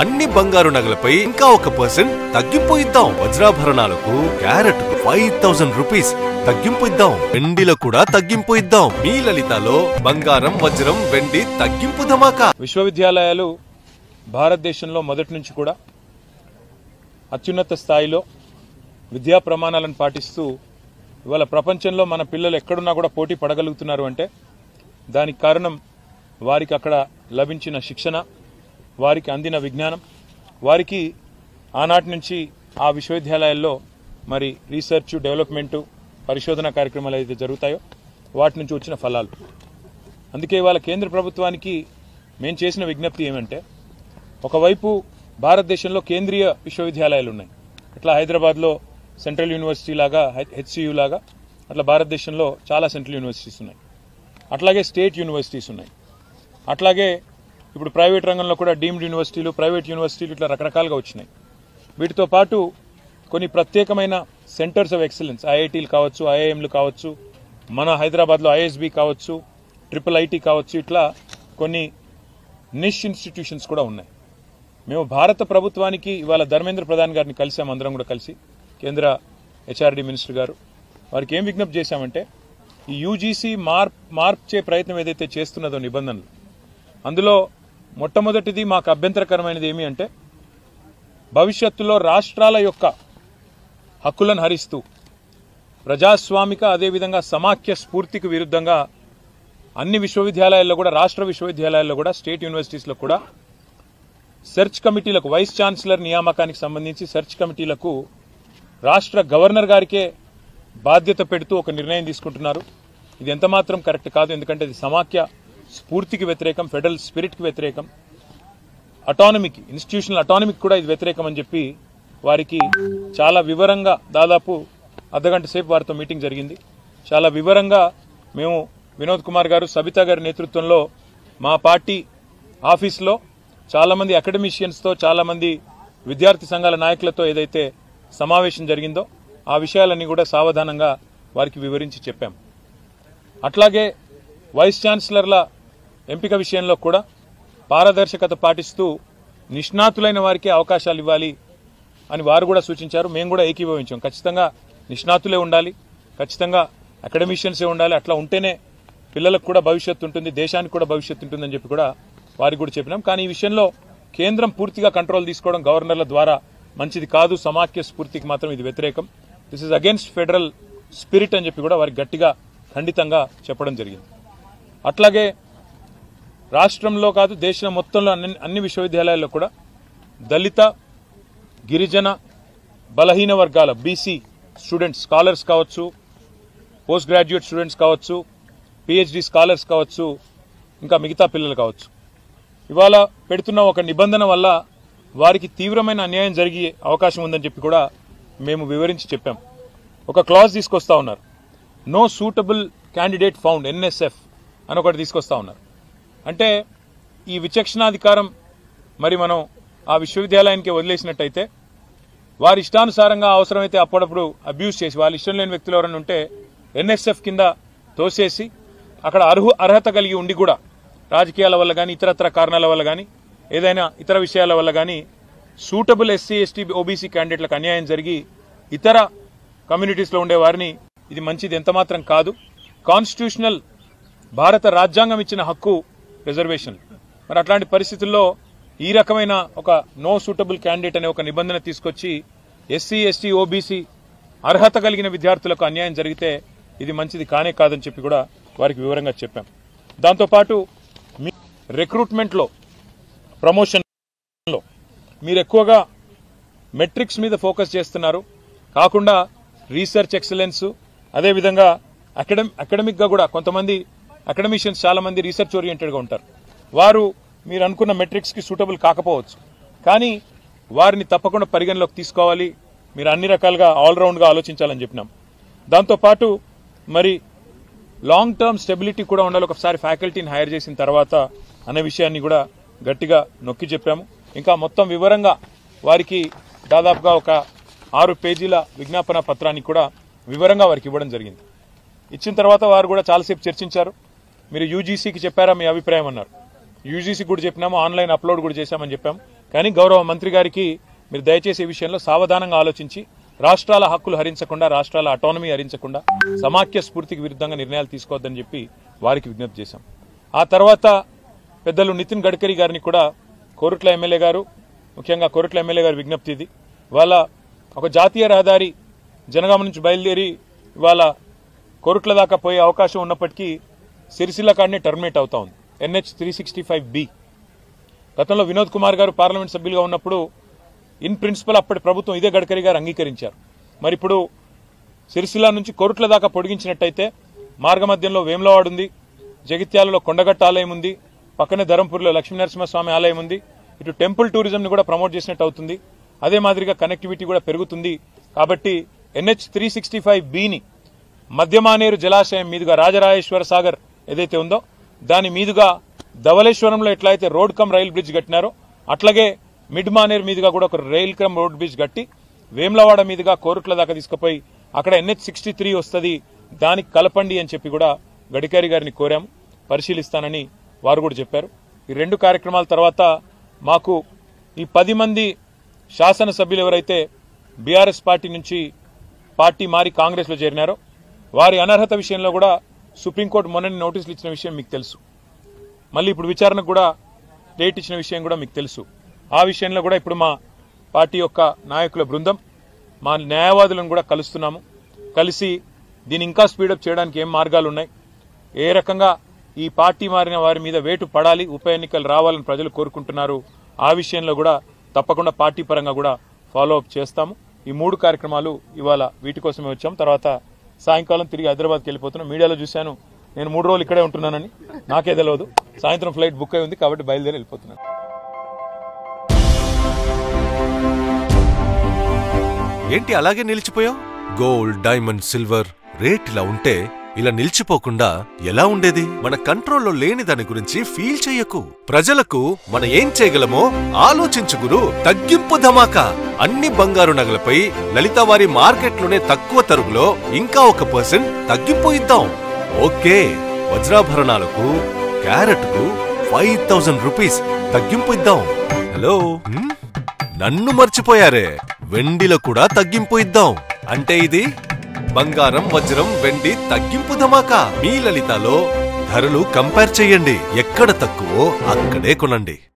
అన్ని బంగారు నగలపై ఇంకా 1% తగ్గింపు ఇద్దాం. వజ్రాభరణాలకు క్యారెట్కు 5000 రూపీస్ తగ్గింపు ఇద్దాం. వెండిలో కూడా తగ్గింపు ఇద్దాం. మీ లలితలో బంగారం, వజ్రం, వెండి తగ్గింపు ధమాకా. విశ్వవిద్యాలయాలు భారతదేశంలో మొదటి నుంచి కూడా అత్యున్నత స్థాయిలో విద్యా ప్రమాణాలను పాటిస్తూ ఇవాళ ప్రపంచంలో మన పిల్లలు ఎక్కడున్నా కూడా పోటీ పడగలుగుతున్నారు అంటే దానికి కారణం వారికి అక్కడ లభించిన శిక్షణ, వారికి అందిన విజ్ఞానం, వారికి ఆనాటి నుంచి ఆ విశ్వవిద్యాలయాల్లో మరి రీసెర్చ్, డెవలప్మెంటు, పరిశోధన కార్యక్రమాలు ఏదైతే జరుగుతాయో వాటి నుంచి వచ్చిన ఫలాలు. అందుకే ఇవాళ కేంద్ర ప్రభుత్వానికి మేము చేసిన విజ్ఞప్తి ఏమంటే, ఒకవైపు భారతదేశంలో కేంద్రీయ విశ్వవిద్యాలయాలు ఉన్నాయి. అట్లా హైదరాబాద్లో సెంట్రల్ యూనివర్సిటీ లాగా, హెచ్సియు లాగా అట్లా భారతదేశంలో చాలా సెంట్రల్ యూనివర్సిటీస్ ఉన్నాయి. అట్లాగే స్టేట్ యూనివర్సిటీస్ ఉన్నాయి. అట్లాగే ఇప్పుడు ప్రైవేట్ రంగంలో కూడా డీమ్డ్ యూనివర్సిటీలు, ప్రైవేట్ యూనివర్సిటీలు ఇట్లా రకరకాలుగా వచ్చినాయి. వీటితో పాటు కొన్ని ప్రత్యేకమైన సెంటర్స్ ఆఫ్ ఎక్సలెన్స్, ఐఐటీలు కావచ్చు, ఐఐఎంలు కావచ్చు, మన హైదరాబాద్లో ఐఎస్బి కావచ్చు, IIIT కావచ్చు, ఇట్లా కొన్ని నిష్ ఇన్స్టిట్యూషన్స్ కూడా ఉన్నాయి. మేము భారత ప్రభుత్వానికి ఇవాళ ధర్మేంద్ర ప్రధాన్ గారిని కలిసాం, అందరం కూడా కలిసి, కేంద్ర హెచ్ఆర్డీ మినిస్టర్ గారు. వారికి ఏం విజ్ఞప్తి చేశామంటే, ఈ యూజీసీ మార్చే ప్రయత్నం ఏదైతే చేస్తున్నదో నిబంధనలు, అందులో మొట్టమొదటిది మాకు అభ్యంతరకరమైనది ఏమి అంటే, భవిష్యత్తులో రాష్ట్రాల యొక్క హక్కులను హరిస్తూ ప్రజాస్వామిక అదేవిధంగా సమాఖ్య స్ఫూర్తికి విరుద్ధంగా అన్ని విశ్వవిద్యాలయాల్లో కూడా, రాష్ట్ర విశ్వవిద్యాలయాల్లో కూడా, స్టేట్ యూనివర్సిటీస్లో కూడా సెర్చ్ కమిటీలకు, వైస్ ఛాన్సలర్ నియామకానికి సంబంధించి సెర్చ్ కమిటీలకు రాష్ట్ర గవర్నర్ గారికే బాధ్యత పెడుతూ ఒక నిర్ణయం తీసుకుంటున్నారు. ఇది ఎంతమాత్రం కరెక్ట్ కాదు. ఎందుకంటే ఇది సమాఖ్య స్ఫూర్తికి వ్యతిరేకం, ఫెడరల్ స్పిరిట్కి వ్యతిరేకం, అటానమీకి, ఇన్స్టిట్యూషనల్ అటానమీకి కూడా ఇది వ్యతిరేకం అని చెప్పి వారికి చాలా వివరంగా, దాదాపు అర్ధగంట సేపు వారితో మీటింగ్ జరిగింది. చాలా వివరంగా మేము వినోద్ కుమార్ గారు, సబితా గారి నేతృత్వంలో మా పార్టీ ఆఫీస్లో చాలామంది అకాడమిషియన్స్తో, చాలామంది విద్యార్థి సంఘాల నాయకులతో ఏదైతే సమావేశం జరిగిందో ఆ విషయాలన్నీ కూడా సావధానంగా వారికి వివరించి చెప్పాం. అట్లాగే వైస్ ఛాన్సలర్ల ఎంపిక విషయంలో కూడా పారదర్శకత పాటిస్తూ నిష్ణాతులైన వారికి అవకాశాలు ఇవ్వాలి అని వారు కూడా సూచించారు. మేము కూడా ఏకీభవించాం. ఖచ్చితంగా నిష్ణాతులే ఉండాలి, ఖచ్చితంగా అకాడమిషియన్సే ఉండాలి. అట్లా ఉంటేనే పిల్లలకు కూడా భవిష్యత్తు ఉంటుంది, దేశానికి కూడా భవిష్యత్తు ఉంటుందని చెప్పి కూడా వారికి కూడా చెప్పినాం. కానీ ఈ విషయంలో కేంద్రం పూర్తిగా కంట్రోల్ తీసుకోవడం గవర్నర్ల ద్వారా మంచిది కాదు. సమాఖ్య స్ఫూర్తికి మాత్రం ఇది వ్యతిరేకం. This is against federal spirit అని చెప్పి కూడా వారికి గట్టిగా, ఖండితంగా చెప్పడం జరిగింది. అట్లాగే రాష్ట్రంలో కాదు, దేశం మొత్తంలో అన్ని విశ్వవిద్యాలయాల్లో కూడా దళిత, గిరిజన, బలహీన వర్గాల బీసీ స్టూడెంట్స్, స్కాలర్స్ కావచ్చు, పోస్ట్ గ్రాడ్యుయేట్ స్టూడెంట్స్ కావచ్చు, పిహెచ్డి స్కాలర్స్ కావచ్చు, ఇంకా మిగతా పిల్లలు కావచ్చు, ఇవాళ పెడుతున్న ఒక నిబంధన వల్ల వారికి తీవ్రమైన అన్యాయం జరిగే అవకాశం ఉందని చెప్పి కూడా మేము వివరించి చెప్పాం. ఒక క్లాజ్ తీసుకొస్తా ఉన్నారు, no suitable candidate found, NSF అని ఒకటి తీసుకొస్తా ఉన్నారు. అంటే ఈ విచక్షణాధికారం మరి మనం ఆ విశ్వవిద్యాలయానికి వదిలేసినట్టయితే వారి ఇష్టానుసారంగా అవసరమైతే అప్పుడప్పుడు అబ్యూస్ చేసి, వాళ్ళ ఇష్టం లేని వ్యక్తులు ఎవరైనా ఉంటే NSF కింద తోసేసి అక్కడ అర్హత కలిగి ఉండి కూడా రాజకీయాల వల్ల కానీ, ఇతరత్ర కారణాల వల్ల కానీ, ఏదైనా ఇతర విషయాల వల్ల కానీ సూటబుల్ SC, ST, OBC క్యాండిడేట్లకు అన్యాయం జరిగి ఇతర కమ్యూనిటీస్లో ఉండే వారిని, ఇది మంచిది ఎంతమాత్రం కాదు. కాన్స్టిట్యూషనల్ భారత రాజ్యాంగం ఇచ్చిన హక్కు రిజర్వేషన్. మరి అట్లాంటి పరిస్థితుల్లో ఈ రకమైన ఒక నో సూటబుల్ క్యాండిడేట్ అనే ఒక నిబంధన తీసుకొచ్చి SC, ST, OBC అర్హత కలిగిన విద్యార్థులకు అన్యాయం జరిగితే ఇది మంచిది కానే కాదని చెప్పి కూడా వారికి వివరంగా చెప్పాం. దాంతోపాటు మీ రిక్రూట్మెంట్లో, ప్రమోషన్లో మీరు ఎక్కువగా మెట్రిక్స్ మీద ఫోకస్ చేస్తున్నారు కాకుండా రీసెర్చ్ ఎక్సలెన్స్, అదేవిధంగా అకాడమిక్గా కూడా కొంతమంది అకాడమిషియన్స్ చాలామంది రీసెర్చ్ ఓరియంటెడ్గా ఉంటారు. వారు మీరు అనుకున్న మెట్రిక్స్కి సూటబుల్ కాకపోవచ్చు, కానీ వారిని తప్పకుండా పరిగణలోకి తీసుకోవాలి. మీరు అన్ని రకాలుగా ఆల్రౌండ్గా ఆలోచించాలని చెప్పినాం. దాంతోపాటు మరి లాంగ్ టర్మ్ స్టెబిలిటీ కూడా ఉండాలి ఒకసారి ఫ్యాకల్టీని హైర్ చేసిన తర్వాత అనే విషయాన్ని కూడా గట్టిగా నొక్కి చెప్పాము. ఇంకా మొత్తం వివరంగా వారికి దాదాపుగా ఒక 6 పేజీల విజ్ఞాపన పత్రాన్ని కూడా వివరంగా వారికి ఇవ్వడం జరిగింది. ఇచ్చిన తర్వాత వారు కూడా చాలాసేపు చర్చించారు. మీరు యూజీసీకి చెప్పారా మీ అభిప్రాయం అన్నారు. యూజీసీ కూడా చెప్పినాము, ఆన్లైన్ అప్లోడ్ కూడా చేశామని చెప్పాము. కానీ గౌరవ మంత్రి గారికి మీరు దయచేసి ఈ విషయంలో సావధానంగా ఆలోచించి రాష్ట్రాల హక్కులు హరించకుండా, రాష్ట్రాల అటానమీ హరించకుండా సమాఖ్య స్ఫూర్తికి విరుద్ధంగా నిర్ణయాలు తీసుకోవద్దని చెప్పి వారికి విజ్ఞప్తి చేశాం. ఆ తర్వాత పెద్దలు నితిన్ గడ్కరీ గారిని కూడా కోరుట్ల ఎమ్మెల్యే గారు, ముఖ్యంగా కోరుట్ల ఎమ్మెల్యే గారి విజ్ఞప్తి ఇది. ఇవాళ ఒక జాతీయ రహదారి జనగామ నుంచి బయలుదేరి ఇవాళ కోరుట్ల దాకా పోయే అవకాశం ఉన్నప్పటికీ సిరిసిల్ల కాడనే టర్మినేట్ అవుతా ఉంది. NH 365B. గతంలో వినోద్ కుమార్ గారు పార్లమెంట్ సభ్యులుగా ఉన్నప్పుడు ఇన్ ప్రిన్సిపల్ అప్పటి ప్రభుత్వం ఇదే గడ్కరీ గారు అంగీకరించారు. మరి ఇప్పుడు సిరిసిల్ల నుంచి కోరుట్ల దాకా పొడిగించినట్టయితే మార్గమధ్యంలో వేములవాడ ఉంది, జగిత్యాలలో కొండగట్ట ఆలయం ఉంది, పక్కనే ధరంపూర్లో లక్ష్మీనరసింహస్వామి ఆలయం ఉంది. ఇటు టెంపుల్ టూరిజంని కూడా ప్రమోట్ చేసినట్టు అవుతుంది. అదే మాదిరిగా కనెక్టివిటీ కూడా పెరుగుతుంది. కాబట్టి NH 365Bని మధ్యమానేరు జలాశయం మీదుగా రాజరాజేశ్వర సాగర్ ఏదైతే ఉందో దాని మీదుగా ధవళేశ్వరంలో ఎట్లయితే రోడ్ కమ్ రైల్ బ్రిడ్జ్ కట్టినారో అట్లాగే మిడ్ మానేరు మీదుగా కూడా ఒక రైల్ కమ్ రోడ్ బ్రిడ్జ్ కట్టి వేములవాడ మీదుగా కోరుట్ల దాకా తీసుకుపోయి అక్కడ NH 63 వస్తుంది, దానికి కలపండి అని చెప్పి కూడా గడ్కరీ గారిని కోరాము. పరిశీలిస్తానని వారు కూడా చెప్పారు. ఈ రెండు కార్యక్రమాల తర్వాత మాకు ఈ 10 మంది శాసనసభ్యులు ఎవరైతే బీఆర్ఎస్ పార్టీ నుంచి పార్టీ మారి కాంగ్రెస్లో చేరినారో వారి అనర్హత విషయంలో కూడా సుప్రీంకోర్టు మొన్నని నోటీసులు ఇచ్చిన విషయం మీకు తెలుసు. మళ్ళీ ఇప్పుడు విచారణకు కూడా డేట్ ఇచ్చిన విషయం కూడా మీకు తెలుసు. ఆ విషయంలో కూడా ఇప్పుడు మా పార్టీ యొక్క నాయకుల బృందం, మా న్యాయవాదులను కూడా కలుస్తున్నాము. కలిసి దీన్ని ఇంకా స్పీడప్ చేయడానికి ఏం మార్గాలు ఉన్నాయి, ఏ రకంగా ఈ పార్టీ మారిన వారి మీద వేటు పడాలి, ఉప ఎన్నికలు రావాలని ప్రజలు కోరుకుంటున్నారు, ఆ విషయంలో కూడా తప్పకుండా పార్టీ పరంగా కూడా ఫాలో అప్ చేస్తాము. ఈ 3 కార్యక్రమాలు ఇవాళ వీటి కోసమే వచ్చాం. తర్వాత సాయంకాలం తిరిగి హైదరాబాద్కి వెళ్ళిపోతున్నాం. మీడియాలో చూశాను నేను 3 రోజులు ఇక్కడే ఉంటున్నానని, నాకే తెలియదు. సాయంత్రం ఫ్లైట్ బుక్ అయి ఉంది కాబట్టి బయలుదేరి వెళ్ళిపోతున్నాను. ఏంటి అలాగే నిలిచిపోయావు? గోల్డ్, డైమండ్, సిల్వర్ రేట్ ఇలా ఉంటే ఇలా నిలిచిపోకుండా ఎలా ఉండేది? మన కంట్రోల్లో లేని దాని గురించి ఫీల్ చెయ్యకు. ప్రజలకు మనం ఏం చేయగలమో ఆలోచించు గురు. తగ్గింపు ధమాకా. అన్ని బంగారు నగలపై లలిత వారి మార్కెట్లోనే తక్కువ తరుగులో ఇంకా 1% తగ్గింపు ఇద్దాం. ఓకే, వజ్రాభరణాలకు క్యారెట్కు 5000 రూపీస్ తగ్గింపు ఇద్దాం. హలో, నన్ను మర్చిపోయారే. వెండిలో కూడా తగ్గింపు ఇద్దాం. అంటే ఇది బంగారం, వజ్రం, వెండి తగ్గింపు ధమాకా. మీ లలితలో ధరలు కంపేర్ చెయ్యండి. ఎక్కడ తక్కువో అక్కడే కొనండి.